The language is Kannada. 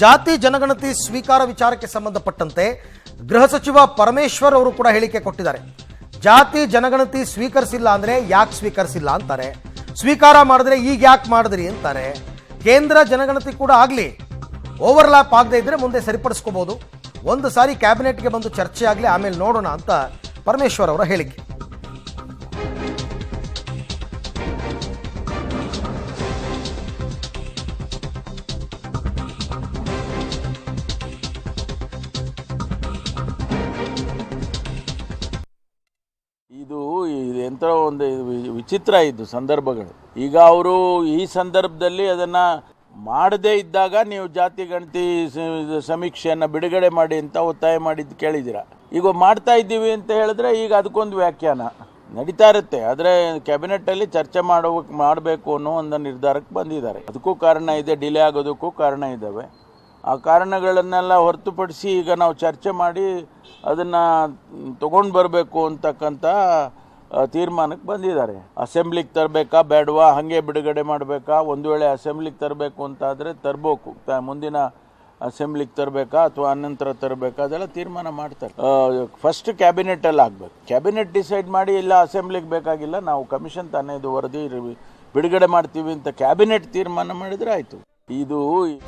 ಜಾತಿ ಜನಗಣತಿ ಸ್ವೀಕಾರ ವಿಚಾರಕ್ಕೆ ಸಂಬಂಧಪಟ್ಟಂತೆ ಗೃಹ ಸಚಿವ ಪರಮೇಶ್ವರ್ ಅವರು ಕೂಡ ಹೇಳಿಕೆ ಕೊಟ್ಟಿದ್ದಾರೆ. ಜಾತಿ ಜನಗಣತಿ ಸ್ವೀಕರಿಸಿಲ್ಲ ಅಂದ್ರೆ ಯಾಕೆ ಸ್ವೀಕರಿಸಿಲ್ಲ ಅಂತಾರೆ, ಸ್ವೀಕಾರ ಮಾಡಿದ್ರೆ ಈಗ ಯಾಕೆ ಮಾಡಿದ್ರಿ ಅಂತಾರೆ. ಕೇಂದ್ರ ಜನಗಣತಿ ಕೂಡ ಆಗಲಿ, ಓವರ್ಲ್ಯಾಪ್ ಆಗದೆ ಇದ್ರೆ ಮುಂದೆ ಸರಿಪಡಿಸ್ಕೋಬಹುದು, ಒಂದು ಸಾರಿ ಕ್ಯಾಬಿನೆಟ್ಗೆ ಬಂದು ಚರ್ಚೆ ಆಗಲಿ, ಆಮೇಲೆ ನೋಡೋಣ ಅಂತ ಪರಮೇಶ್ವರ್ ಅವರ ಹೇಳಿಕೆ. ಇದು ಎಂಥ ಒಂದು ವಿಚಿತ್ರ ಇದು ಸಂದರ್ಭಗಳು. ಈಗ ಅವರು ಈ ಸಂದರ್ಭದಲ್ಲಿ ಅದನ್ನು ಮಾಡದೇ ಇದ್ದಾಗ ನೀವು ಜಾತಿ ಗಣತಿ ಸಮೀಕ್ಷೆಯನ್ನು ಬಿಡುಗಡೆ ಮಾಡಿ ಅಂತ ಒತ್ತಾಯ ಮಾಡಿದ್ದು ಕೇಳಿದ್ದೀರಾ. ಈಗ ಮಾಡ್ತಾ ಇದ್ದೀವಿ ಅಂತ ಹೇಳಿದ್ರೆ ಈಗ ಅದಕ್ಕೊಂದು ವ್ಯಾಖ್ಯಾನ ನಡೀತಾ ಇರುತ್ತೆ. ಆದರೆ ಕ್ಯಾಬಿನೆಟ್ಟಲ್ಲಿ ಚರ್ಚೆ ಮಾಡಬೇಕು ಅನ್ನೋ ಒಂದು ನಿರ್ಧಾರಕ್ಕೆ ಬಂದಿದ್ದಾರೆ. ಅದಕ್ಕೂ ಕಾರಣ ಇದೆ, ಡಿಲೇ ಆಗೋದಕ್ಕೂ ಕಾರಣ ಇದ್ದಾವೆ. ಆ ಕಾರಣಗಳನ್ನೆಲ್ಲ ಹೊರತುಪಡಿಸಿ ಈಗ ನಾವು ಚರ್ಚೆ ಮಾಡಿ ಅದನ್ನು ತಗೊಂಡು ಬರಬೇಕು ಅಂತಕ್ಕಂಥ ತೀರ್ಮಾನಕ್ಕೆ ಬಂದಿದ್ದಾರೆ. ಅಸೆಂಬ್ಲಿಗೆ ತರಬೇಕಾ ಬೇಡವಾ, ಹಾಗೆ ಬಿಡುಗಡೆ ಮಾಡಬೇಕಾ, ಒಂದು ವೇಳೆ ಅಸೆಂಬ್ಲಿಗೆ ತರಬೇಕು ಅಂತಾದರೆ ತರಬೇಕು, ಮುಂದಿನ ಅಸೆಂಬ್ಲಿಗೆ ತರಬೇಕಾ ಅಥವಾ ಅನಂತರ ತರಬೇಕಾ, ಅದೆಲ್ಲ ತೀರ್ಮಾನ ಮಾಡ್ತಾರೆ. ಫಸ್ಟ್ ಕ್ಯಾಬಿನೆಟಲ್ಲಿ ಆಗಬೇಕು. ಕ್ಯಾಬಿನೆಟ್ ಡಿಸೈಡ್ ಮಾಡಿ ಇಲ್ಲ ಅಸೆಂಬ್ಲಿಗೆ ಬೇಕಾಗಿಲ್ಲ, ನಾವು ಕಮಿಷನ್ ತಾನೇ ಇದು ವರದಿ ಬಿಡುಗಡೆ ಮಾಡ್ತೀವಿ ಅಂತ ಕ್ಯಾಬಿನೆಟ್ ತೀರ್ಮಾನ ಮಾಡಿದರೆ ಆಯಿತು. ಇದು